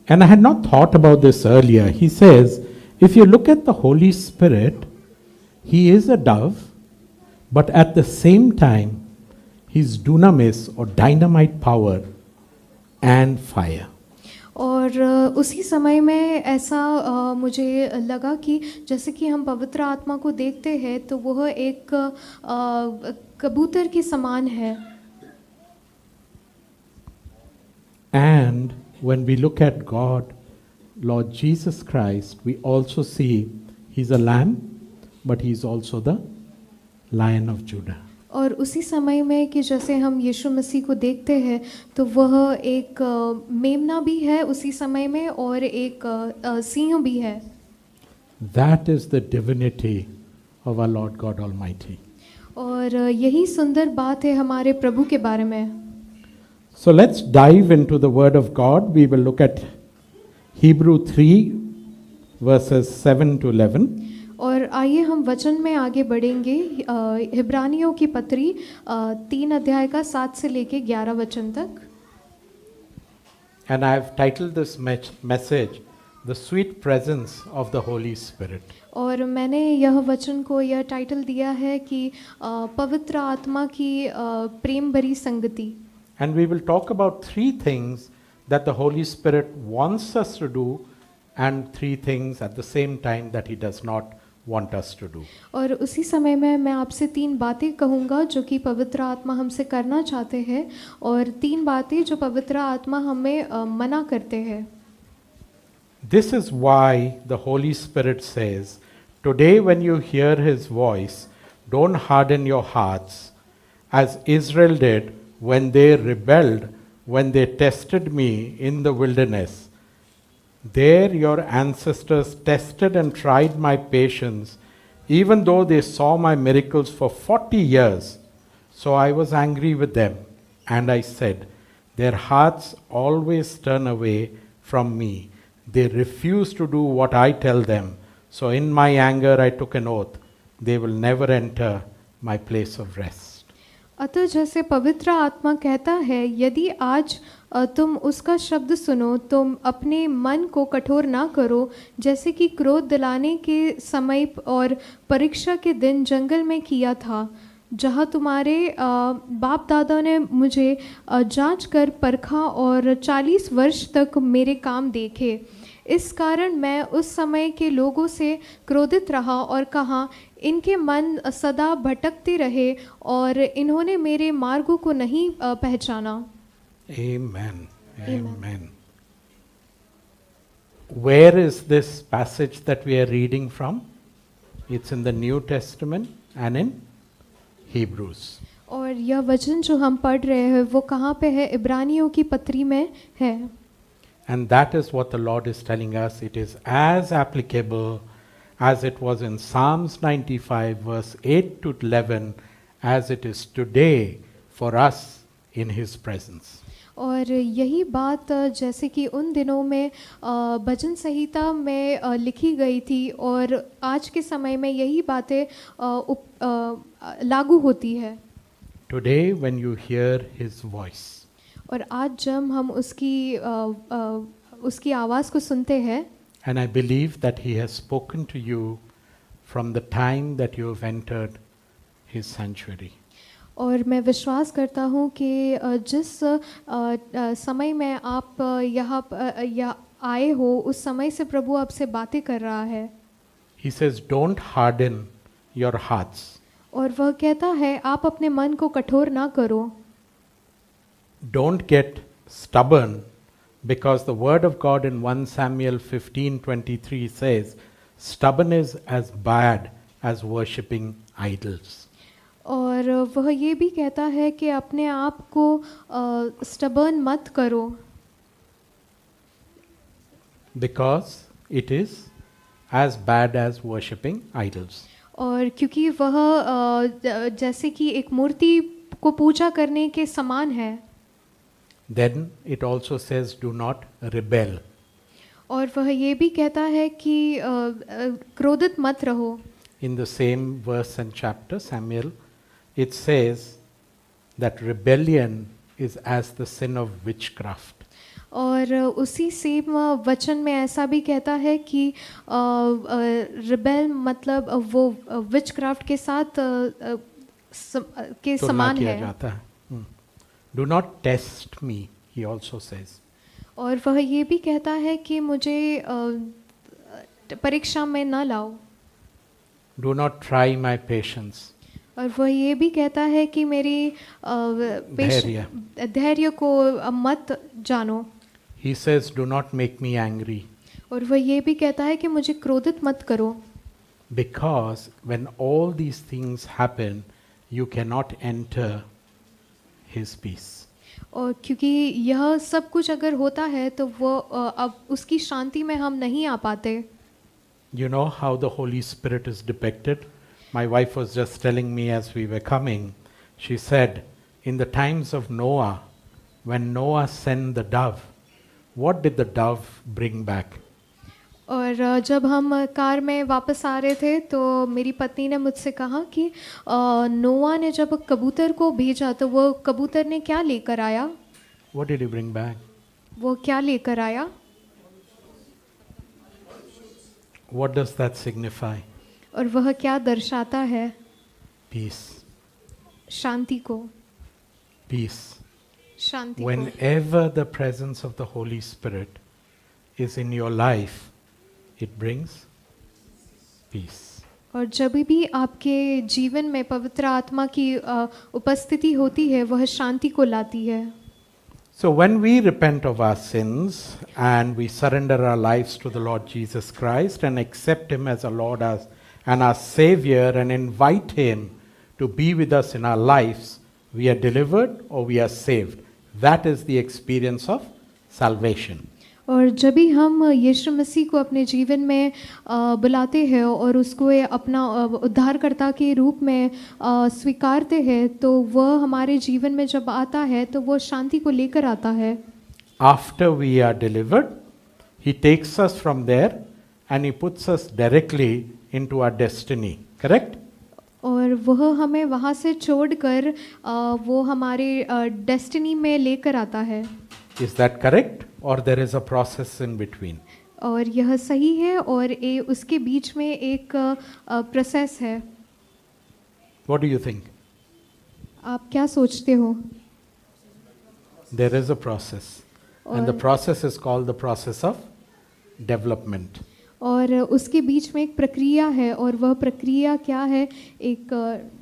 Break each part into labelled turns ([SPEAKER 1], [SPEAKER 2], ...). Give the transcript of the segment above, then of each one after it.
[SPEAKER 1] And I had not thought about this earlier. He says, if you look at the Holy Spirit, he is a dove, but at the same time, he's dunamis or dynamite power and fire.
[SPEAKER 2] और उसी समय में ऐसा मुझे लगा कि जैसे कि हम पवित्र आत्मा को देखते हैं तो वह एक कबूतर के समान है.
[SPEAKER 1] And when we look at God, Lord Jesus Christ, we also see he's a lamb, but he's also the Lion of Judah.
[SPEAKER 2] और उसी समय में कि जैसे हम यीशु मसीह को देखते हैं तो वह एक मेमना भी है उसी समय में और एक सिंह भी है.
[SPEAKER 1] That is the divinity of our Lord God Almighty.
[SPEAKER 2] और यही सुंदर बात है हमारे प्रभु के बारे में.
[SPEAKER 1] So let's dive into the Word of God. We will look at Hebrew 3 verses 7 to 11.
[SPEAKER 2] और आइए हम वचन में आगे बढ़ेंगे. हिब्रानियों की पत्री 3 अध्याय का 7 से लेके 11 वचन तक.
[SPEAKER 1] And I have titled this message, The Sweet Presence of the Holy Spirit.
[SPEAKER 2] और मैंने यह वचन को यह टाइटल दिया है कि पवित्र आत्मा की प्रेम भरी संगति.
[SPEAKER 1] And we will talk about 3 things that the Holy Spirit wants us to do and 3 things at the same time that he does not want us to do.
[SPEAKER 2] और उसी समय में मैं आपसे 3 बातें कहूँगा जो कि पवित्र आत्मा हमसे करना चाहते हैं और 3 बातें जो पवित्र आत्मा हमें मना करते हैं.
[SPEAKER 1] This is why the Holy Spirit says, today when you hear his voice, don't harden your hearts, as Israel did when they rebelled, when they tested me in the wilderness. There your ancestors tested and tried my patience, even though they saw my miracles for 40 years. So I was angry with them, and I said, their hearts always turn away from me. They refuse to do what I tell them. So in my anger I took an oath, they will never enter my place of rest.
[SPEAKER 2] अतः जैसे पवित्र आत्मा कहता है, यदि आज तुम उसका शब्द सुनो तो अपने मन को कठोर ना करो, जैसे कि क्रोध दिलाने के समय और परीक्षा के दिन जंगल में किया था, जहाँ तुम्हारे बाप दादा ने मुझे जांच कर परखा और 40 वर्ष तक मेरे काम देखे. इस कारण मैं उस समय के लोगों से क्रोधित रहा और कहा, इनके मन सदा भटकते रहे और इन्होंने मेरे मार्गों को नहीं पहचाना.
[SPEAKER 1] Amen. Amen. Where is this passage that we are reading from? It's in the New Testament and in Hebrews.
[SPEAKER 2] और यह वचन जो हम पढ़ रहे हैं वो कहाँ पे है? इब्रानियों की पत्री में है.
[SPEAKER 1] And that is what the Lord is telling us. It is as applicable as it was in Psalms 95 verse 8 to 11 as it is today for us in his presence.
[SPEAKER 2] और यही बात जैसे कि उन दिनों में भजन संहिता में लिखी गई थी और आज के समय में यही बातें लागू होती है.
[SPEAKER 1] Today when you hear his voice.
[SPEAKER 2] और आज जब हम उसकी आवाज़ को सुनते हैं.
[SPEAKER 1] And I believe that he has spoken to you from the time that you have entered his sanctuary.
[SPEAKER 2] और मैं विश्वास करता हूँ कि जिस समय में आप यहाँ आए हो उस समय से प्रभु आपसे बातें कर रहा है.
[SPEAKER 1] He says, don't harden your hearts.
[SPEAKER 2] और वह कहता है आप अपने मन को कठोर ना करो.
[SPEAKER 1] Don't get stubborn, because the word of God in 1 Samuel 15:23 says, stubborn is as bad as worshipping idols.
[SPEAKER 2] और वह ये भी कहता है कि अपने आप को स्टबर्न मत करो.
[SPEAKER 1] Because it is as bad as worshipping idols.
[SPEAKER 2] और क्योंकि वह जैसे कि एक मूर्ति को पूजा करने के समान है.
[SPEAKER 1] Then it also says, do not rebel.
[SPEAKER 2] और वह ये भी कहता है कि क्रोधित मत रहो.
[SPEAKER 1] In the same verse and chapter, Samuel, it says that rebellion is as the sin of witchcraft.
[SPEAKER 2] और उसी सेम वचन में ऐसा भी कहता है कि रिबेल मतलब वो विचक्राफ्ट के साथ के
[SPEAKER 1] तुलना
[SPEAKER 2] समान
[SPEAKER 1] किया
[SPEAKER 2] है।
[SPEAKER 1] जाता है। Do not test me, he also says.
[SPEAKER 2] और वह ये भी कहता है कि मुझे परीक्षा में न लाओ।
[SPEAKER 1] Do not try my patience.
[SPEAKER 2] और वह ये भी कहता है कि मेरी
[SPEAKER 1] धैर्य।
[SPEAKER 2] धैर्य को मत जानो।
[SPEAKER 1] He says, do not make me angry.
[SPEAKER 2] और वह ये भी कहता है कि मुझे क्रोधित मत करो।
[SPEAKER 1] Because when all these things happen, you cannot enter His peace.
[SPEAKER 2] और क्योंकि यह सब कुछ अगर होता है तो वो अब उसकी शांति में हम नहीं आ पाते।
[SPEAKER 1] You know how the Holy Spirit is depicted? My wife was just telling me as we were coming, she said, in the times of Noah, when Noah sent the dove, what did the dove bring back?
[SPEAKER 2] और जब हम car में वापस आ रहे थे तो मेरी पत्नी ने मुझसे कहा कि नोआ ने जब कबूतर को भेजा तो वो कबूतर ने क्या लेकर आया?
[SPEAKER 1] What did he bring back?
[SPEAKER 2] वो क्या लेकर आया?
[SPEAKER 1] What does that signify?
[SPEAKER 2] और वह क्या दर्शाता है?
[SPEAKER 1] Peace.
[SPEAKER 2] शांति को।
[SPEAKER 1] Peace.
[SPEAKER 2] शांति को।
[SPEAKER 1] Whenever the presence of the Holy Spirit is in your life, it brings peace.
[SPEAKER 2] और जब भी आपके जीवन में पवित्र आत्मा की उपस्थिति होती है वह शांति को लाती है।
[SPEAKER 1] So when we repent of our sins and we surrender our lives to the Lord Jesus Christ and accept Him as our Lord and our Savior and invite Him to be with us in our lives, we are delivered or we are saved. That is the experience of salvation.
[SPEAKER 2] और जब भी हम यीशु मसीह को अपने जीवन में बुलाते हैं और उसको अपना उद्धारकर्ता के रूप में स्वीकारते हैं तो वह हमारे जीवन में जब आता है तो वो शांति को लेकर आता है।
[SPEAKER 1] After we are delivered, He takes us from there and He puts us directly into our destiny. Correct?
[SPEAKER 2] और वह हमें वहाँ से छोड़कर वो हमारे डेस्टिनी में लेकर आता है।
[SPEAKER 1] Is that correct? Or there is a process in between?
[SPEAKER 2] और यह सही है और उसके बीच में एक प्रोसेस है।
[SPEAKER 1] What do you think?
[SPEAKER 2] आप क्या सोचते हो?
[SPEAKER 1] There is a process. And the process is called the process of development.
[SPEAKER 2] और उसके बीच में एक प्रक्रिया है और वह प्रक्रिया क्या है? एक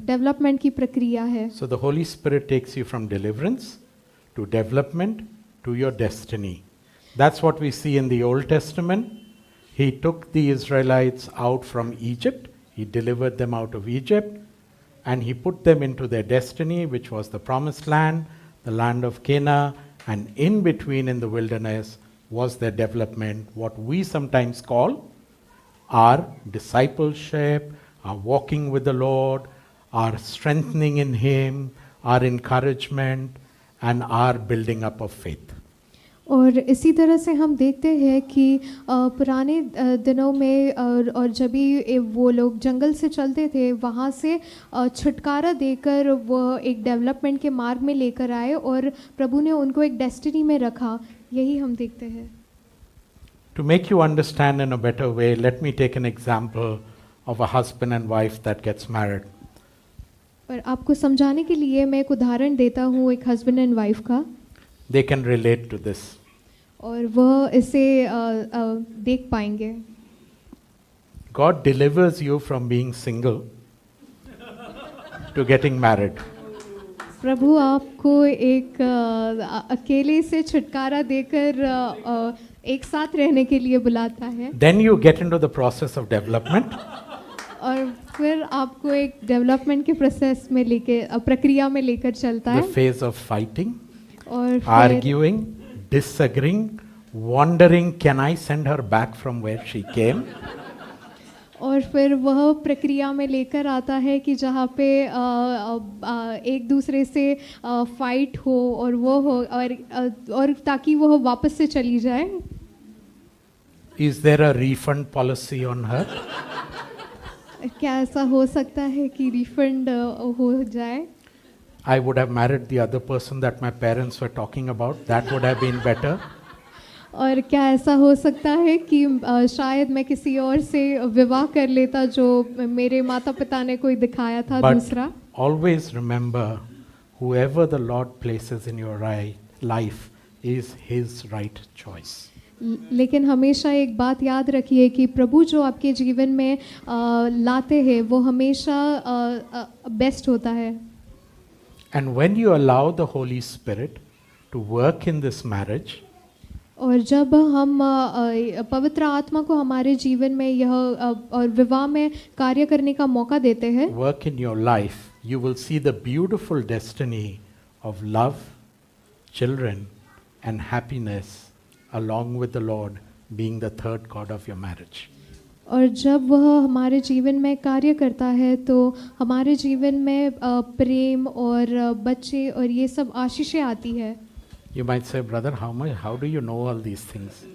[SPEAKER 2] डेवलपमेंट की प्रक्रिया है।
[SPEAKER 1] So the Holy Spirit takes you from deliverance to development to your destiny. That's what we see in the Old Testament. He took the Israelites out from Egypt. He delivered them out of Egypt and He put them into their destiny, which was the promised land, the land of Canaan, and in between in the wilderness was their development, what we sometimes call our discipleship, our walking with the Lord, our strengthening in Him, our encouragement, and our building up of faith.
[SPEAKER 2] और इसी तरह से हम देखते हैं कि पुराने दिनों में और जब भी वो लोग जंगल से चलते थे वहाँ से छुटकारा देकर वो एक डेवलपमेंट के मार्ग में लेकर आए और प्रभु ने उनको एक डेस्टिनी में रखा। यही हम देखते हैं।
[SPEAKER 1] To make you understand in a better way, let me take an example of a husband and wife that gets married.
[SPEAKER 2] और आपको समझाने के लिए मैं एक उदाहरण देता हूँ एक हस्बैंड एंड वाइफ का।
[SPEAKER 1] They can relate to this.
[SPEAKER 2] और वह इसे देख पाएंगे।
[SPEAKER 1] God delivers you from being single to getting married.
[SPEAKER 2] प्रभु आपको एक अकेले से छुटकारा देकर एक साथ रहने के लिए बुलाता है।
[SPEAKER 1] Then you get into the process of development.
[SPEAKER 2] और फिर आपको एक डेवलपमेंट के प्रोसेस में लेके प्रक्रिया में लेकर चलता है।
[SPEAKER 1] The phase of fighting,
[SPEAKER 2] और
[SPEAKER 1] arguing, disagreeing, wondering, can I send her back from where she came?
[SPEAKER 2] और फिर वह प्रक्रिया में लेकर आता है कि जहाँ पे एक दूसरे से फाइट हो और वो हो और ताकि वह वापस से चली जाए।
[SPEAKER 1] Is there a refund policy on her?
[SPEAKER 2] क्या ऐसा हो सकता है कि रिफंड हो जाए?
[SPEAKER 1] I would have married the other person that my parents were talking about. That would have been better.
[SPEAKER 2] और क्या ऐसा हो सकता है कि शायद मैं किसी और से विवाह कर लेता जो मेरे माता पिता ने कोई दिखाया था
[SPEAKER 1] But
[SPEAKER 2] दूसरा।
[SPEAKER 1] always remember, whoever the Lord places in your life is His right choice.
[SPEAKER 2] लेकिन हमेशा एक बात याद रखिए कि प्रभु जो आपके जीवन में लाते हैं वो हमेशा बेस्ट होता है।
[SPEAKER 1] And when you allow the Holy Spirit to work in this marriage,
[SPEAKER 2] और जब हम पवित्र आत्मा को हमारे जीवन में यह और विवाह में कार्य करने का मौका देते हैं,
[SPEAKER 1] work in your life, you will see the beautiful destiny of love, children, and happiness along with the Lord being the third God of your marriage.
[SPEAKER 2] और जब वह हमारे जीवन में कार्य करता है तो हमारे जीवन में प्रेम और बच्चे और ये सब आशीषें आती है।
[SPEAKER 1] You might say, brother, how do you know all these things?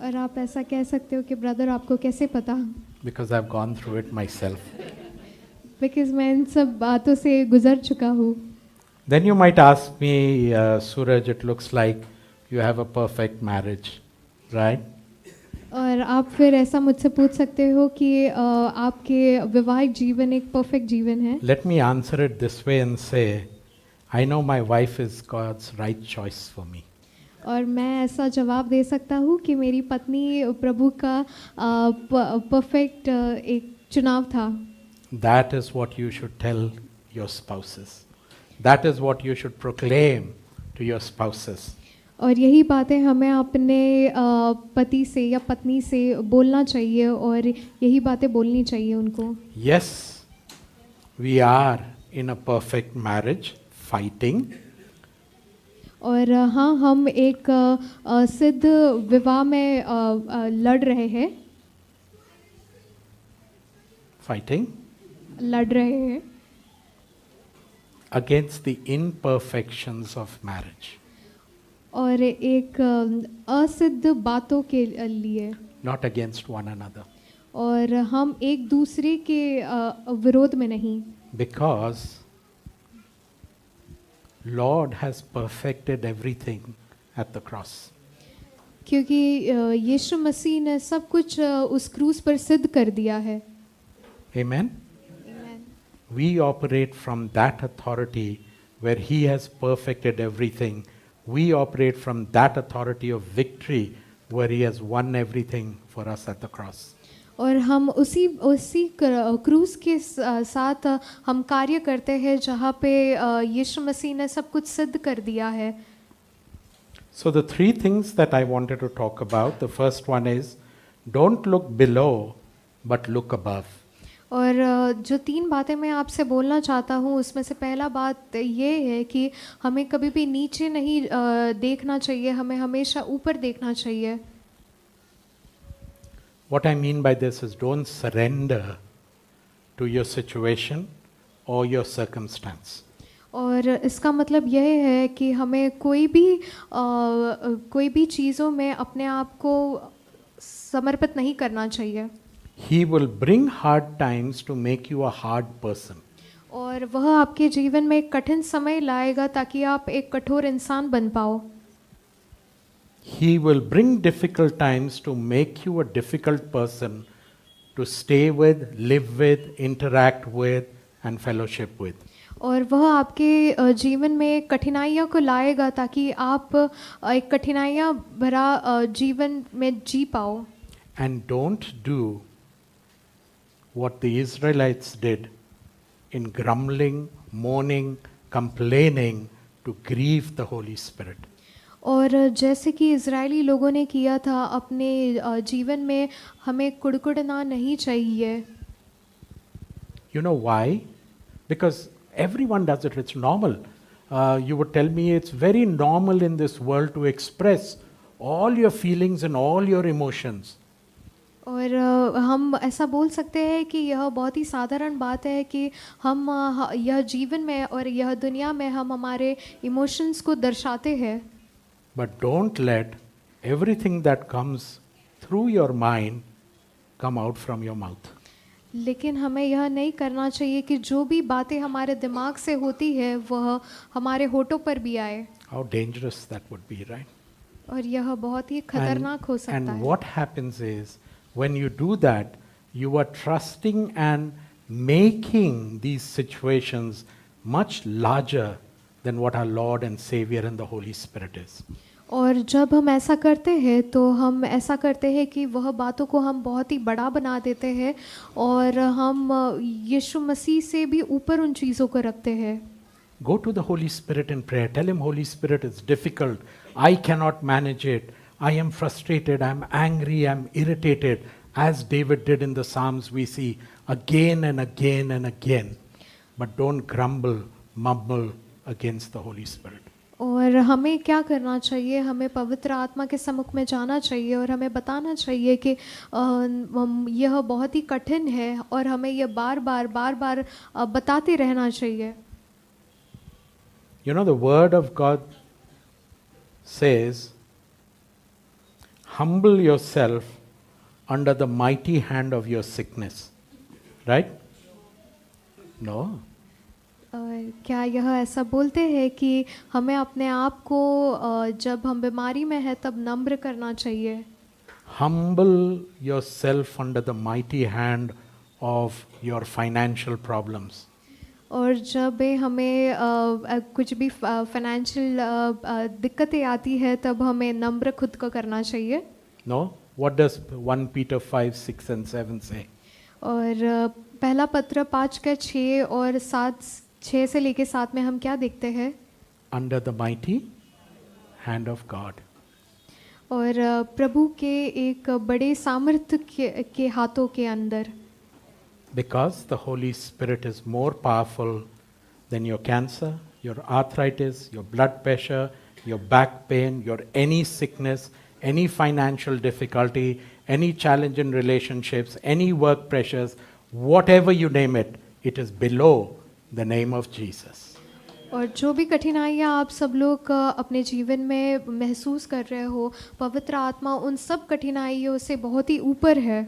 [SPEAKER 2] और आप ऐसा कह सकते हो कि ब्रदर आपको कैसे पता?
[SPEAKER 1] Because I've gone through it myself.
[SPEAKER 2] Because मैं इन सब बातों से गुजर चुका हूँ।
[SPEAKER 1] Then you might ask me, Suraj, it looks like you have a perfect marriage, right?
[SPEAKER 2] और आप फिर ऐसा मुझसे पूछ सकते हो कि आपके वैवाहिक जीवन एक परफेक्ट जीवन है।
[SPEAKER 1] Let me answer it this way and say, I know my wife is God's right choice for me.
[SPEAKER 2] और मैं ऐसा जवाब दे सकता हूँ कि मेरी पत्नी प्रभु का परफेक्ट एक चुनाव था।
[SPEAKER 1] That is what you should tell your spouses. That is what you should proclaim to your spouses.
[SPEAKER 2] और यही बातें हमें अपने पति से या पत्नी से बोलना चाहिए और यही बातें बोलनी चाहिए उनको।
[SPEAKER 1] Yes, we are in a perfect marriage, fighting.
[SPEAKER 2] और हाँ, हम एक सिद्ध विवाह में लड़ रहे हैं।
[SPEAKER 1] Fighting
[SPEAKER 2] लड़ रहे हैं
[SPEAKER 1] against the imperfections of marriage.
[SPEAKER 2] और एक असिद्ध बातों के लिए,
[SPEAKER 1] Not against one another.
[SPEAKER 2] और हम एक दूसरे के विरोध में नहीं।
[SPEAKER 1] Because Lord has perfected everything at the cross.
[SPEAKER 2] क्योंकि यीशु मसीह ने सब कुछ उस क्रूस पर सिद्ध कर दिया है।
[SPEAKER 1] Amen? We operate from that authority where He has perfected everything. We operate from that authority of victory where He has won everything for us at the cross.
[SPEAKER 2] और हम उसी क्रूस के साथ हम कार्य करते हैं जहाँ पे यीशु मसीह ने सब कुछ सिद्ध कर दिया है।
[SPEAKER 1] So the three things that I wanted to talk about, the first one is, don't look below, but look above.
[SPEAKER 2] और जो तीन बातें मैं आपसे बोलना चाहता हूँ उसमें से पहला बात ये है कि हमें कभी भी नीचे नहीं देखना चाहिए, हमें हमेशा ऊपर देखना चाहिए।
[SPEAKER 1] What I mean by this is, don't surrender to your situation or your circumstance.
[SPEAKER 2] और इसका मतलब यह है कि हमें कोई भी चीज़ों में अपने आप को समर्पित नहीं करना चाहिए।
[SPEAKER 1] He will bring hard times to make you a hard person.
[SPEAKER 2] और वह आपके जीवन में एक कठिन समय लाएगा ताकि आप एक कठोर इंसान बन पाओ।
[SPEAKER 1] He will bring difficult times to make you a difficult person to stay with, live with, interact with, and fellowship with.
[SPEAKER 2] और वह आपके जीवन में कठिनाइयों को लाएगा ताकि आप एक कठिनाइयाँ भरा जीवन में जी पाओ।
[SPEAKER 1] And don't do what the Israelites did in grumbling, mourning, complaining to grieve the Holy Spirit.
[SPEAKER 2] और जैसे कि इज़राइली लोगों ने किया था, अपने जीवन में हमें कुड़कुड़ना नहीं चाहिए।
[SPEAKER 1] You know why? Because everyone does it. It's normal. You would tell me it's very normal in this world to express all your feelings and all your emotions.
[SPEAKER 2] और हम ऐसा बोल सकते हैं कि यह बहुत ही साधारण बात है कि हम यह जीवन में और यह दुनिया में हम हमारे इमोशंस को दर्शाते हैं।
[SPEAKER 1] But don't let everything that comes through your mind come out from your mouth.
[SPEAKER 2] लेकिन हमें यह नहीं करना चाहिए कि जो भी बातें हमारे दिमाग से होती है वह हमारे होठों पर भी आए।
[SPEAKER 1] How dangerous that would be, right?
[SPEAKER 2] और यह बहुत ही खतरनाक हो सकता
[SPEAKER 1] And
[SPEAKER 2] है।
[SPEAKER 1] what happens is, when you do that, you are trusting and making these situations much larger than what our Lord and Savior and the Holy Spirit is.
[SPEAKER 2] और जब हम ऐसा करते हैं तो हम ऐसा करते हैं कि वह बातों को हम बहुत ही बड़ा बना देते हैं और हम यीशु मसीह से भी ऊपर उन चीज़ों को रखते हैं।
[SPEAKER 1] Go to the Holy Spirit in prayer. Tell Him, Holy Spirit, it's difficult. I cannot manage it. I am frustrated. I'm angry. I'm irritated. As David did in the Psalms, we see again and again and again. But don't grumble, mumble against the Holy Spirit.
[SPEAKER 2] और हमें क्या करना चाहिए, हमें पवित्र आत्मा के सम्मुख में जाना चाहिए और हमें बताना चाहिए कि यह बहुत ही कठिन है और हमें यह बार बार बताते रहना चाहिए।
[SPEAKER 1] You know, the Word of God says, humble yourself under the mighty hand of your sickness. Right? No.
[SPEAKER 2] क्या यह ऐसा बोलते हैं कि हमें अपने आप को जब हम बीमारी में है तब नम्र करना चाहिए?
[SPEAKER 1] Humble yourself under the mighty hand of your financial problems.
[SPEAKER 2] और जब भी हमें कुछ भी फाइनेंशियल दिक्कतें आती है तब हमें नम्र खुद को करना चाहिए।
[SPEAKER 1] No? What does 1 Peter 5, 6 and 7 say?
[SPEAKER 2] और पहला पत्र 5 के 6 और 6 से लेके 7 में हम क्या देखते हैं?
[SPEAKER 1] Under the mighty hand of God.
[SPEAKER 2] और प्रभु के एक बड़े सामर्थ्य के हाथों के अंदर।
[SPEAKER 1] Because the Holy Spirit is more powerful than your cancer, your arthritis, your blood pressure, your back pain, your any sickness, any financial difficulty, any challenge in relationships, any work pressures, whatever you name it, it is below the name of Jesus.
[SPEAKER 2] और जो भी कठिनाइयाँ आप सब लोग अपने जीवन में महसूस कर रहे हो, पवित्र आत्मा उन सब कठिनाइयों से बहुत ही ऊपर है।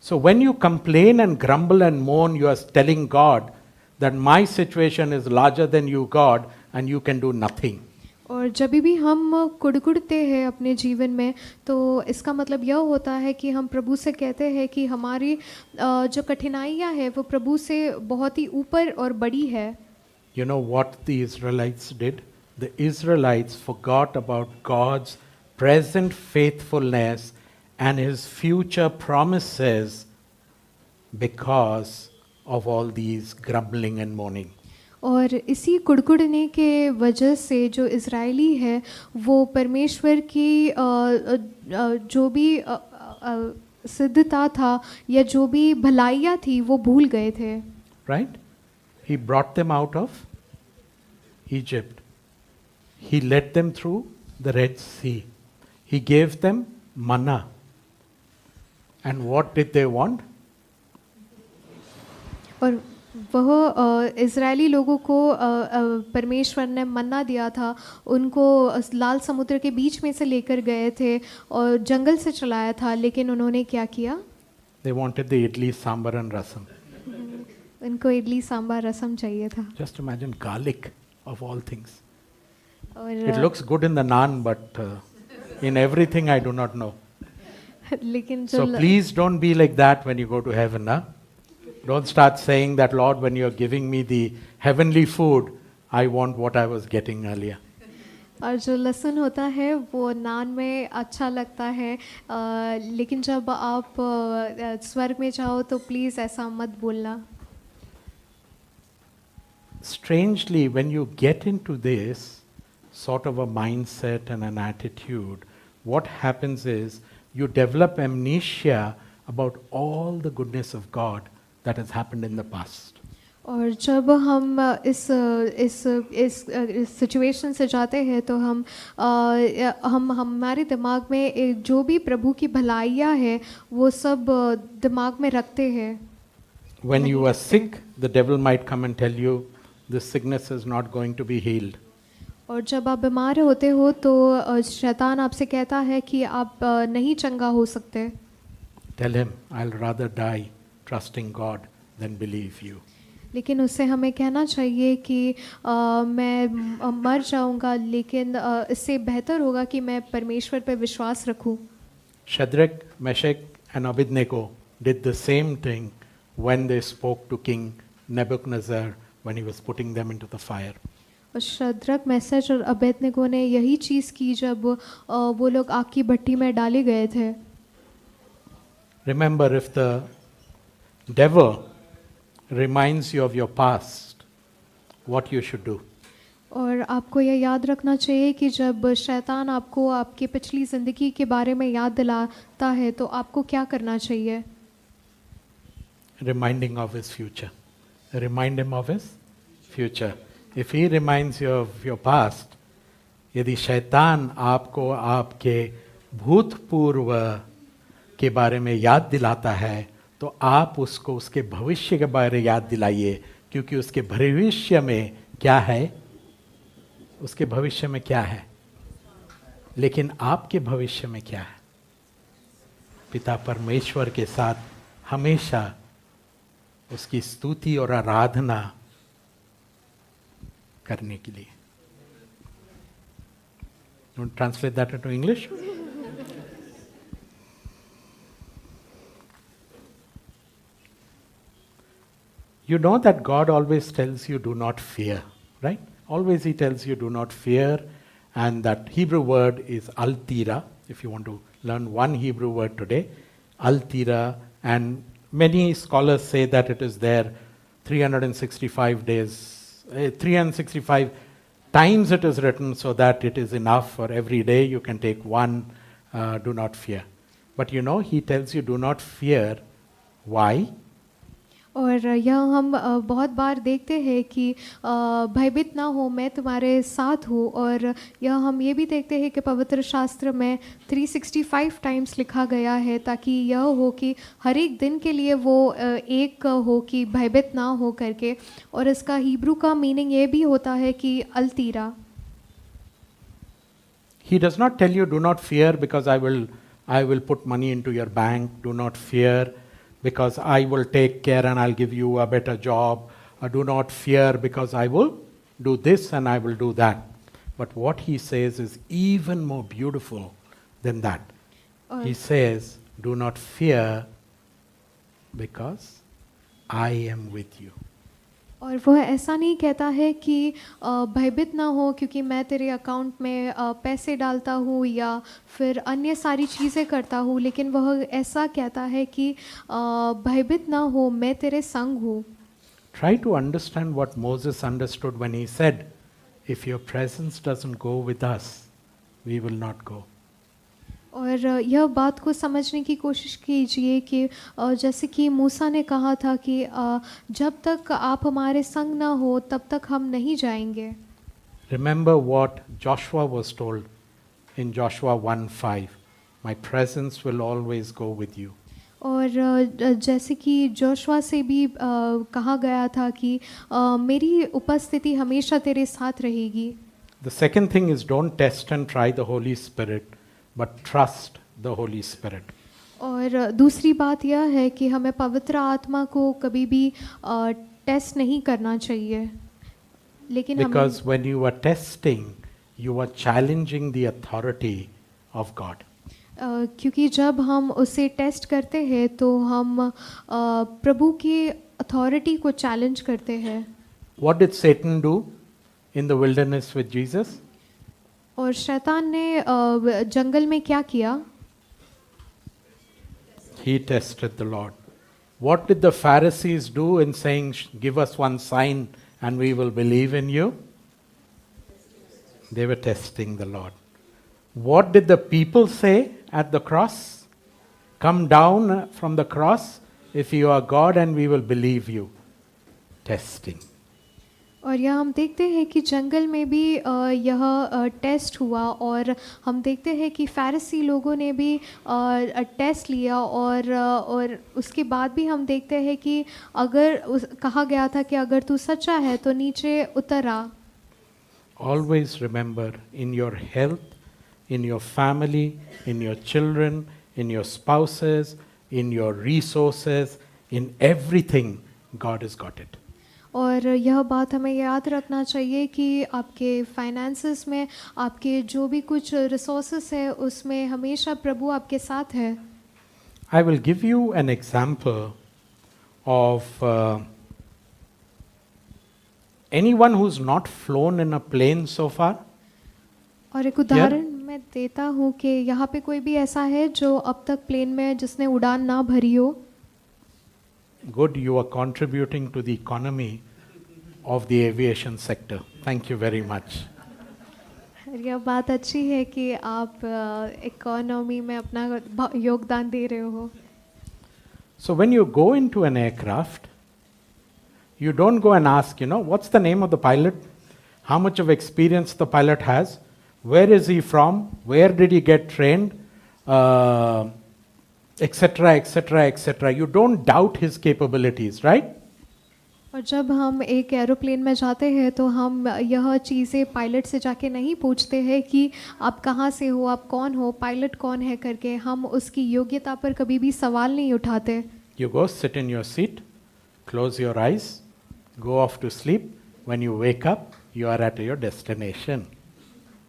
[SPEAKER 1] So when you complain and grumble and moan, you are telling God that my situation is larger than you, God, and you can do nothing.
[SPEAKER 2] और जब भी हम कुड़कुड़ते हैं अपने जीवन में तो इसका मतलब यह होता है कि हम प्रभु से कहते हैं कि हमारी जो कठिनाइयाँ हैं वो प्रभु से बहुत ही ऊपर और बड़ी है।
[SPEAKER 1] You know what the Israelites did? The Israelites forgot about God's present faithfulness and His future promises because of all these grumbling and moaning.
[SPEAKER 2] और इसी कुड़कुड़ने के वजह से जो इज़राइली है वो परमेश्वर की जो भी सिद्धता था या जो भी भलाइयाँ थी वो भूल गए थे।
[SPEAKER 1] Right? He brought them out of Egypt. He led them through the Red Sea. He gave them manna. And what did they want?
[SPEAKER 2] और वह इज़राइली लोगों को परमेश्वर ने मन्ना दिया था, उनको लाल समुद्र के बीच में से लेकर गए थे और जंगल से चलाया था, लेकिन उन्होंने क्या किया?
[SPEAKER 1] They wanted the idli, sambar and rasam.
[SPEAKER 2] उनको इडली सांभर रसम चाहिए था।
[SPEAKER 1] Just imagine garlic of all things.
[SPEAKER 2] और
[SPEAKER 1] It looks good in the naan, but in everything I do not know.
[SPEAKER 2] लेकिन
[SPEAKER 1] So
[SPEAKER 2] जो
[SPEAKER 1] please don't be like that when you go to heaven. Huh? Don't start saying that, Lord, when you're giving me the heavenly food, I want what I was getting earlier.
[SPEAKER 2] और जो लहसुन होता है वो नान में अच्छा लगता है, लेकिन जब आप स्वर्ग में जाओ तो प्लीज़ ऐसा मत बोलना।
[SPEAKER 1] Strangely, when you get into this sort of a mindset and an attitude, what happens is you develop amnesia about all the goodness of God that has happened in the past.
[SPEAKER 2] और जब हम इस situation से जाते हैं तो हम हमारे दिमाग में जो भी प्रभु की भलाइयाँ है वो सब दिमाग में रखते हैं।
[SPEAKER 1] When you are sick, the devil might come and tell you, this sickness is not going to be healed.
[SPEAKER 2] और जब आप बीमार होते हो तो शैतान आपसे कहता है कि आप नहीं चंगा हो सकते।
[SPEAKER 1] Tell him, I'll rather die trusting God than believe you.
[SPEAKER 2] लेकिन उससे हमें कहना चाहिए कि मैं मर जाऊंगा, लेकिन इससे बेहतर होगा कि मैं परमेश्वर पर विश्वास रखूं।
[SPEAKER 1] Shadrach, Meshach, and Abednego did the same thing when they spoke to King Nebuchadnezzar when he was putting them into the fire.
[SPEAKER 2] और शद्रक, मेशक और अबेदनगो ने यही चीज़ की जब वो लोग आग की भट्टी में डाले गए थे।
[SPEAKER 1] Remember, if the devil reminds you of your past, what you should do.
[SPEAKER 2] और आपको यह याद रखना चाहिए कि जब शैतान आपको आपकी पिछली ज़िंदगी के बारे में याद दिलाता है तो आपको क्या करना चाहिए?
[SPEAKER 1] Reminding of his future. Remind him of his future. If he reminds you of your past, यदि शैतान आपको आपके भूतपूर्व के बारे में याद दिलाता है तो आप उसको उसके भविष्य के बारे में याद दिलाइए, क्योंकि उसके भविष्य में क्या है, उसके भविष्य में क्या है, लेकिन आपके भविष्य में क्या है? पिता परमेश्वर के साथ हमेशा उसकी स्तुति और आराधना करने के लिए। Translate that into English. You know that God always tells you do not fear, right? Always he tells you do not fear, and that Hebrew word is al-tira. If you want to learn one Hebrew word today, al-tira, and many scholars say that it is there 365 days, 365 times it is written, so that it is enough for every day you can take one, do not fear. But you know, he tells you do not fear. Why?
[SPEAKER 2] और यह हम बहुत बार देखते हैं कि भयभीत ना हो, मैं तुम्हारे साथ हूँ। और यह हम ये भी देखते हैं कि पवित्र शास्त्र में 365 टाइम्स लिखा गया है, ताकि यह हो कि हर एक दिन के लिए वो एक हो कि भयभीत ना हो करके। और इसका हिब्रू का मीनिंग ये भी होता है कि अल-तीरा।
[SPEAKER 1] He does not tell you do not fear because I will put money into your bank. Do not fear because I will take care and I'll give you a better job. Or do not fear because I will do this and I will do that. But what he says is even more beautiful than that. He says, do not fear because I am with you.
[SPEAKER 2] और वह ऐसा नहीं कहता है कि भयभीत ना हो क्योंकि मैं तेरे अकाउंट में पैसे डालता हूँ या फिर अन्य सारी चीज़ें करता हूँ, लेकिन वह ऐसा कहता है कि भयभीत ना हो, मैं तेरे संग हूँ।
[SPEAKER 1] Try to understand what Moses understood when he said, if your presence doesn't go with us, we will not go.
[SPEAKER 2] और यह बात को समझने की कोशिश कीजिए कि जैसे कि मूसा ने कहा था कि जब तक आप हमारे संग ना हो तब तक हम नहीं जाएंगे।
[SPEAKER 1] Remember what Joshua was told in Joshua 1:5, my presence will always go with you.
[SPEAKER 2] और जैसे कि जोशुआ से भी कहा गया था कि मेरी उपस्थिति हमेशा तेरे साथ रहेगी।
[SPEAKER 1] The second thing is don't test and try the Holy Spirit, but trust the Holy Spirit.
[SPEAKER 2] और दूसरी बात यह है कि हमें पवित्र आत्मा को कभी भी टेस्ट नहीं करना चाहिए, लेकिन
[SPEAKER 1] Because when you are testing, you are challenging the authority of God.
[SPEAKER 2] क्योंकि जब हम उसे टेस्ट करते हैं तो हम प्रभु की अथॉरिटी को चैलेंज करते हैं।
[SPEAKER 1] What did Satan do in the wilderness with Jesus?
[SPEAKER 2] और शैतान ने जंगल में क्या किया?
[SPEAKER 1] He tested the Lord. What did the Pharisees do in saying, give us one sign and we will believe in you? They were testing the Lord. What did the people say at the cross? Come down from the cross if you are God and we will believe you. Testing.
[SPEAKER 2] और यह हम देखते हैं कि जंगल में भी यह test हुआ, और हम देखते हैं कि फ़ारिसी लोगों ने भी टेस्ट लिया, और उसके बाद भी हम देखते हैं कि कहा गया था कि अगर तू सच्चा है तो नीचे उतर आ।
[SPEAKER 1] Always remember, in your health, in your family, in your children, in your spouses, in your resources, in everything, God has got it.
[SPEAKER 2] और यह बात हमें याद रखना चाहिए कि आपके फाइनेंसेस में, आपके जो भी कुछ रिसोर्सेस है, उसमें हमेशा प्रभु आपके साथ है।
[SPEAKER 1] I will give you an example of anyone who's not flown in a plane so far.
[SPEAKER 2] और एक उदाहरण मैं देता हूँ कि यहाँ पे कोई भी ऐसा है जो अब तक प्लेन में जिसने उड़ान ना भरी हो।
[SPEAKER 1] Good, you are contributing to the economy of the aviation sector. Thank you very much.
[SPEAKER 2] और यह बात अच्छी है कि आप इकोनॉमी में अपना योगदान दे रहे हो।
[SPEAKER 1] So when you go into an aircraft, you don't go and ask, what's the name of the pilot? How much of experience the pilot has? Where is he from? Where did he get trained? Etc., etc., etc. You don't doubt his capabilities, right?
[SPEAKER 2] और जब हम एक aeroplane में जाते हैं तो हम यह चीज़ें पायलट से जाके नहीं पूछते हैं कि आप कहाँ से हो, आप कौन हो, पायलट कौन है करके। हम उसकी योग्यता पर कभी भी सवाल नहीं उठाते।
[SPEAKER 1] You go sit in your seat, close your eyes, go off to sleep. When you wake up, you are at your destination.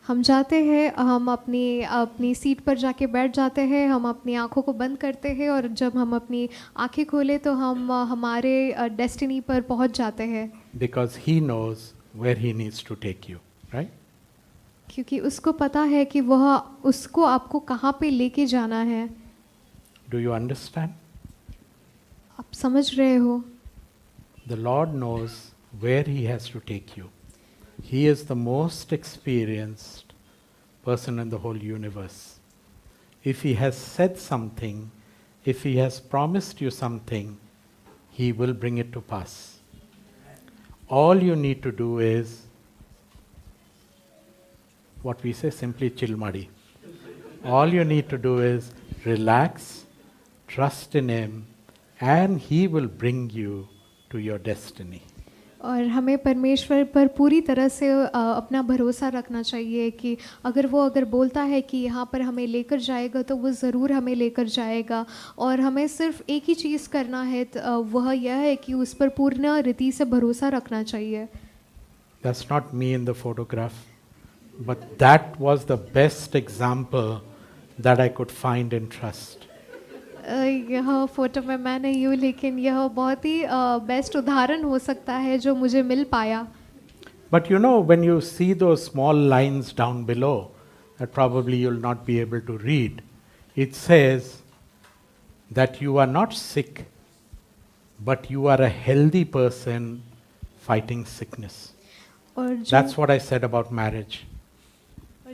[SPEAKER 2] हम जाते हैं, हम अपनी सीट पर जाके बैठ जाते हैं, हम अपनी आँखों को बंद करते हैं और जब हम अपनी आँखें खोले तो हम हमारे डेस्टिनी पर पहुंच जाते हैं।
[SPEAKER 1] Because he knows where he needs to take you, right?
[SPEAKER 2] क्योंकि उसको पता है कि वह उसको आपको कहाँ पे लेके जाना है।
[SPEAKER 1] Do you understand?
[SPEAKER 2] आप समझ रहे हो?
[SPEAKER 1] The Lord knows where he has to take you. He is the most experienced person in the whole universe. If he has said something, if he has promised you something, he will bring it to pass. All you need to do is what we say, simply chill muddy. All you need to do is relax, trust in him, and he will bring you to your destiny.
[SPEAKER 2] और हमें परमेश्वर पर पूरी तरह से अपना भरोसा रखना चाहिए कि अगर बोलता है कि यहाँ पर हमें लेकर जाएगा तो वो ज़रूर हमें लेकर जाएगा। और हमें सिर्फ एक ही चीज़ करना है, वह यह है कि उस पर पूर्ण रीति से भरोसा रखना चाहिए।
[SPEAKER 1] That's not me in the photograph, but that was the best example that I could find in trust.
[SPEAKER 2] यह फोटो में मैं नहीं हूँ, लेकिन यह बहुत ही बेस्ट उदाहरण हो सकता है जो मुझे मिल पाया।
[SPEAKER 1] But when you see those small lines down below, that probably you'll not be able to read, it says that you are not sick, but you are a healthy person fighting sickness.
[SPEAKER 2] और
[SPEAKER 1] That's what I said about marriage.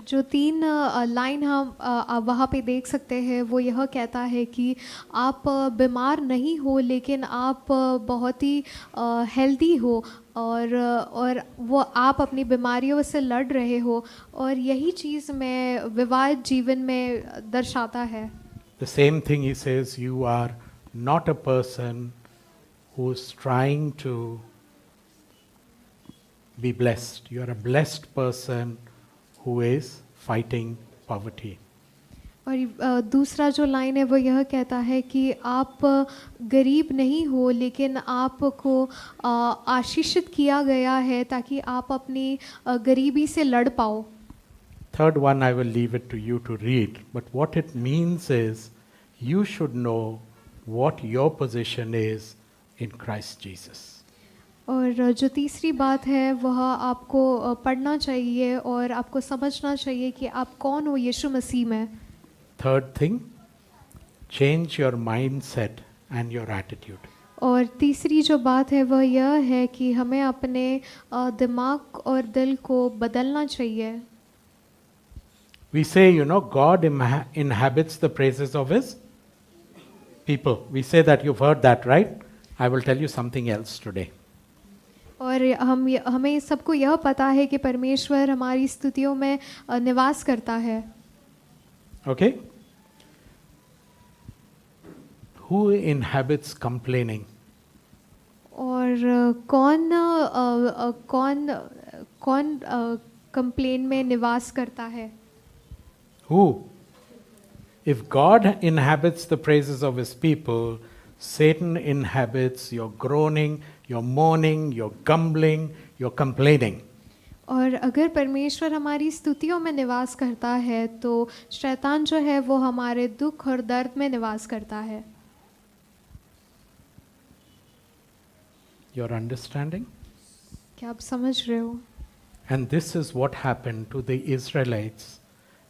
[SPEAKER 2] जो 3 line हम वहाँ पे देख सकते हैं, वो यह कहता है कि आप बीमार नहीं हो, लेकिन आप बहुत ही हेल्दी हो और वो आप अपनी बीमारियों से लड़ रहे हो, और यही चीज़ में विवाह जीवन में दर्शाता है।
[SPEAKER 1] The same thing he says, you are not a person who's trying to be blessed. You are a blessed person who is fighting poverty.
[SPEAKER 2] और दूसरा जो लाइन है वो यह कहता है कि आप गरीब नहीं हो, लेकिन आपको आशीषित किया गया है ताकि आप अपनी गरीबी से लड़ पाओ।
[SPEAKER 1] Third one I will leave it to you to read, but what it means is you should know what your position is in Christ Jesus.
[SPEAKER 2] और जो तीसरी बात है वह आपको पढ़ना चाहिए और आपको समझना चाहिए कि आप कौन हो यीशु मसीह में।
[SPEAKER 1] Third thing, change your mindset and your attitude.
[SPEAKER 2] और तीसरी जो बात है वह यह है कि हमें अपने दिमाग और दिल को बदलना चाहिए।
[SPEAKER 1] We say, God inhabits the praises of his people. We say that, you've heard that, right? I will tell you something else today.
[SPEAKER 2] और हमें सबको यह पता है कि परमेश्वर हमारी स्तुतियों में निवास करता है।
[SPEAKER 1] Okay? Who inhabits complaining?
[SPEAKER 2] और कौन कंप्लेन में निवास करता है?
[SPEAKER 1] Who? If God inhabits the praises of his people, Satan inhabits your groaning, your mourning, your grumbling, your complaining.
[SPEAKER 2] और अगर परमेश्वर हमारी स्तुतियों में निवास करता है तो शैतान जो है वो हमारे दुख और दर्द में निवास करता है।
[SPEAKER 1] You're understanding?
[SPEAKER 2] क्या आप समझ रहे हो?
[SPEAKER 1] And this is what happened to the Israelites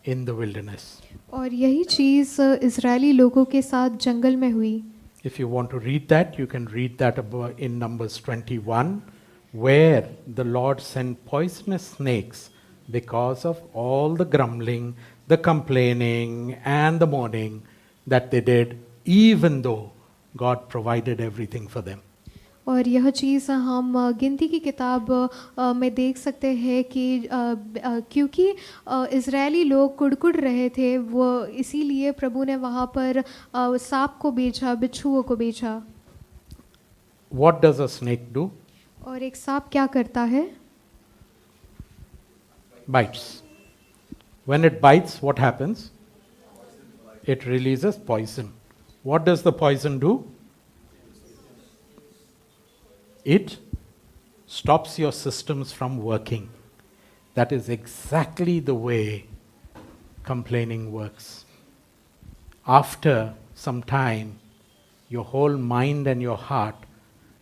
[SPEAKER 1] in the wilderness.
[SPEAKER 2] और यही चीज़ इज़राइली लोगों के साथ जंगल में हुई।
[SPEAKER 1] If you want to read that, you can read that in Numbers 21, where the Lord sent poisonous snakes because of all the grumbling, the complaining, and the mourning that they did, even though God provided everything for them.
[SPEAKER 2] और यह चीज़ हम गिनती की किताब में देख सकते हैं कि क्योंकि इज़राइली लोग कुड़कुड़ रहे थे, वो इसीलिए प्रभु ने वहाँ पर सांप को भेजा, बिच्छुओं को भेजा।
[SPEAKER 1] What does a snake do?
[SPEAKER 2] और एक सांप क्या करता है?
[SPEAKER 1] Bites. When it bites, what happens? It releases poison. What does the poison do? It stops your systems from working. That is exactly the way complaining works. After some time, your whole mind and your heart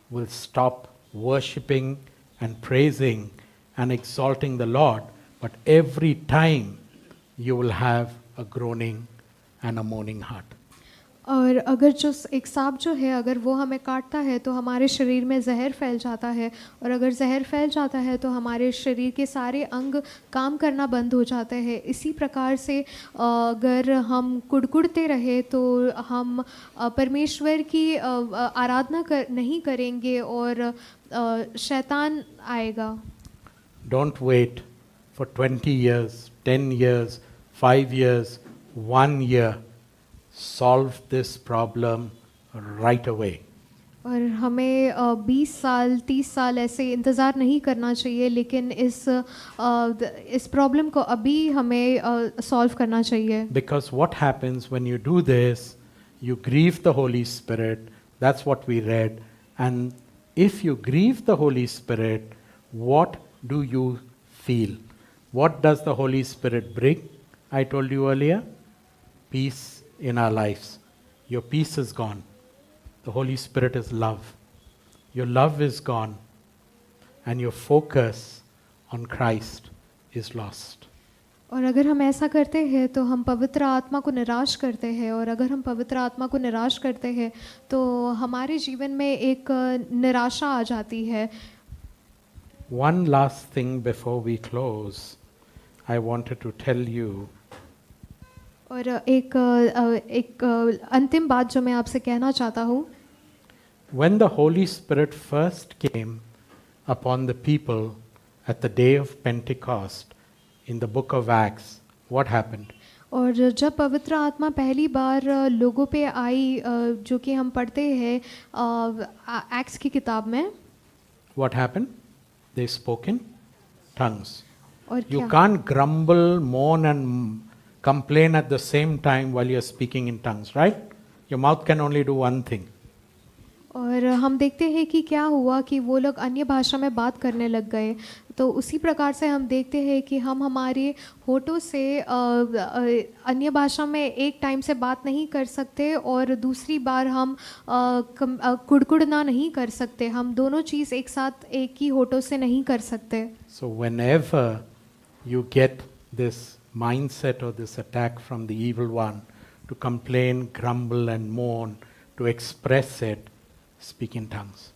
[SPEAKER 1] will stop worshipping and praising and exalting the Lord, but every time you will have a groaning and a mourning heart.
[SPEAKER 2] और अगर जो एक सांप जो है अगर वो हमें काटता है तो हमारे शरीर में जहर फैल जाता है, और अगर जहर फैल जाता है तो हमारे शरीर के सारे अंग काम करना बंद हो जाते हैं। इसी प्रकार से अगर हम कुड़कुड़ते रहे तो हम परमेश्वर की आराधना नहीं करेंगे और शैतान आएगा।
[SPEAKER 1] Don't wait for 20 years, 10 years, 5 years, 1 year. Solve this problem right away.
[SPEAKER 2] और हमें 20 साल 30 साल ऐसे इंतज़ार नहीं करना चाहिए, लेकिन इस प्रॉब्लम को अभी हमें सॉल्व करना चाहिए।
[SPEAKER 1] Because what happens when you do this, you grieve the Holy Spirit. That's what we read. And if you grieve the Holy Spirit, what do you feel? What does the Holy Spirit bring? I told you earlier, peace in our lives. Your peace is gone. The Holy Spirit is love. Your love is gone, and your focus on Christ is lost.
[SPEAKER 2] और अगर हम ऐसा करते हैं तो हम पवित्र आत्मा को निराश करते हैं, और अगर हम पवित्र आत्मा को निराश करते हैं तो हमारे जीवन में एक निराशा आ जाती है।
[SPEAKER 1] One last thing before we close, I wanted to tell you.
[SPEAKER 2] और एक अंतिम बात जो मैं आपसे कहना चाहता हूँ।
[SPEAKER 1] When the Holy Spirit first came upon the people at the day of Pentecost in the book of Acts, what happened?
[SPEAKER 2] और जब पवित्र आत्मा पहली बार लोगों पे आई, जो कि हम पढ़ते हैं एक्ट्स की किताब में,
[SPEAKER 1] What happened? They spoke in tongues.
[SPEAKER 2] और
[SPEAKER 1] You
[SPEAKER 2] क्या?
[SPEAKER 1] can't grumble, moan and complain at the same time while you're speaking in tongues, right? Your mouth can only do one thing.
[SPEAKER 2] और हम देखते हैं कि क्या हुआ कि वो लोग अन्य भाषा में बात करने लग गए। तो उसी प्रकार से हम देखते हैं कि हम हमारे होठों से अन्य भाषा में एक टाइम से बात नहीं कर सकते, और दूसरी बार हम कुड़कुड़ना नहीं कर सकते। हम दोनों चीज़ एक साथ एक ही होठों से नहीं कर सकते।
[SPEAKER 1] So whenever you get this mindset or this attack from the evil one to complain, grumble and moan, to express it, speak in tongues.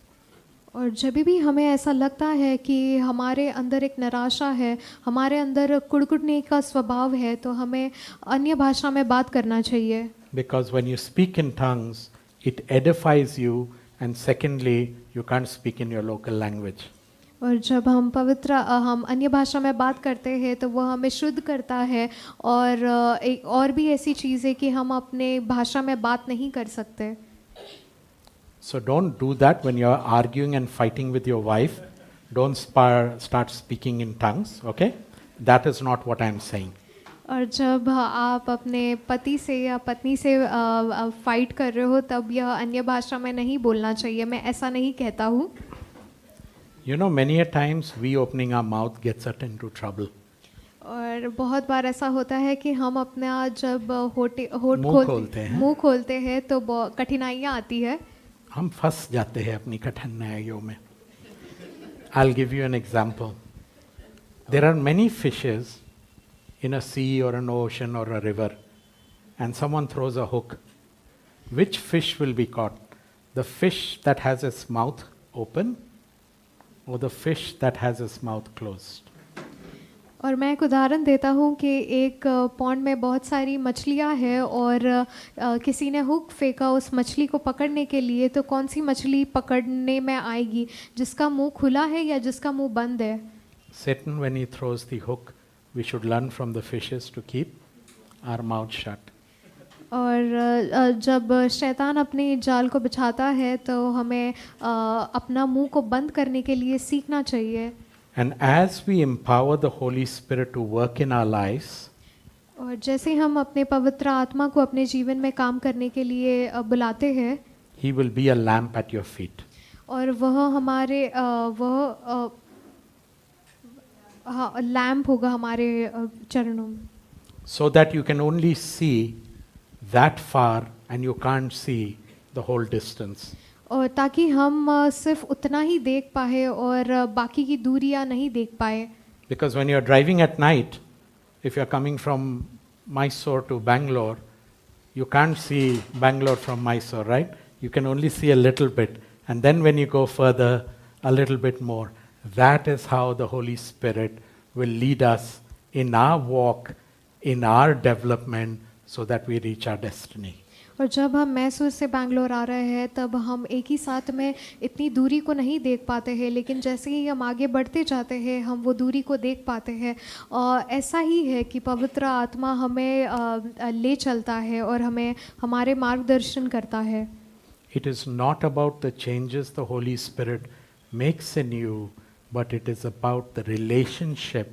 [SPEAKER 2] और जब भी हमें ऐसा लगता है कि हमारे अंदर एक निराशा है, हमारे अंदर कुड़कुड़ने का स्वभाव है, तो हमें अन्य भाषा में बात करना चाहिए।
[SPEAKER 1] Because when you speak in tongues, it edifies you, and secondly, you can't speak in your local language.
[SPEAKER 2] और जब हम अन्य भाषा में बात करते हैं तो वह हमें शुद्ध करता है, और एक और भी ऐसी चीज़ है कि हम अपने भाषा में बात नहीं कर सकते।
[SPEAKER 1] So don't do that when you're arguing and fighting with your wife. Don't start speaking in tongues, okay? That is not what I'm saying.
[SPEAKER 2] और जब आप अपने पति से या पत्नी से फाइट कर रहे हो तब यह अन्य भाषा में नहीं बोलना चाहिए, मैं ऐसा नहीं कहता हूँ।
[SPEAKER 1] You know, many a times we opening our mouth gets us into trouble.
[SPEAKER 2] और बहुत बार ऐसा होता है कि हम अपना जब
[SPEAKER 1] मुंह खोलते हैं।
[SPEAKER 2] मुंह खोलते हैं तो कठिनाइयाँ आती है।
[SPEAKER 1] हम फंस जाते हैं अपनी कठिनाइयों में. I'll give you an example. There are many fishes in a sea or an ocean or a river, and someone throws a hook. Which fish will be caught? The fish that has its mouth open, or the fish that has its mouth closed?
[SPEAKER 2] और मैं एक उदाहरण देता हूँ कि एक pond में बहुत सारी मछलियाँ हैं और किसी ने हुक फेंका उस मछली को पकड़ने के लिए, तो कौन सी मछली पकड़ने में आएगी, जिसका मुंह खुला है या जिसका मुंह बंद है?
[SPEAKER 1] Satan, when he throws the hook, we should learn from the fishes to keep our mouth shut.
[SPEAKER 2] और जब शैतान अपने जाल को बिछाता है तो हमें अपना मुंह को बंद करने के लिए सीखना चाहिए।
[SPEAKER 1] And as we empower the Holy Spirit to work in our lives,
[SPEAKER 2] और जैसे हम अपने पवित्र आत्मा को अपने जीवन में काम करने के लिए बुलाते हैं,
[SPEAKER 1] He will be a lamp at your feet.
[SPEAKER 2] और वह हमारे लैंप होगा हमारे चरणों में,
[SPEAKER 1] So that you can only see that far and you can't see the whole distance.
[SPEAKER 2] और ताकि हम सिर्फ उतना ही देख पाए और बाकी की दूरियां नहीं देख पाए।
[SPEAKER 1] Because when you're driving at night, if you're coming from Mysore to Bangalore, you can't see Bangalore from Mysore, right? You can only see a little bit. And then when you go further, a little bit more. That is how the Holy Spirit will lead us in our walk, in our development, so that we reach our destiny.
[SPEAKER 2] और जब हम मैसूर से बैंगलोर आ रहे हैं तब हम एक ही साथ में इतनी दूरी को नहीं देख पाते हैं, लेकिन जैसे ही हम आगे बढ़ते जाते हैं हम वो दूरी को देख पाते हैं। और ऐसा ही है कि पवित्र आत्मा हमें ले चलता है और हमें हमारे मार्गदर्शन करता है।
[SPEAKER 1] It is not about the changes the Holy Spirit makes in you, but it is about the relationship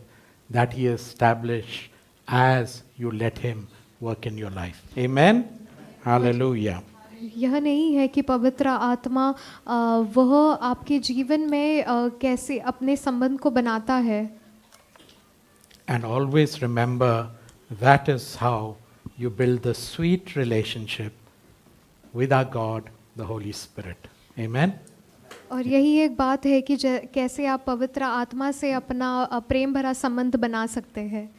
[SPEAKER 1] that He establishes as you let Him work in your life. Amen? Hallelujah.
[SPEAKER 2] यह नहीं है कि पवित्र आत्मा वह आपके जीवन में कैसे अपने संबंध को बनाता है।
[SPEAKER 1] And always remember that is how you build the sweet relationship with our God, the Holy Spirit. Amen?
[SPEAKER 2] और यही एक बात है कि कैसे आप पवित्र आत्मा से अपना प्रेम भरा संबंध बना सकते हैं।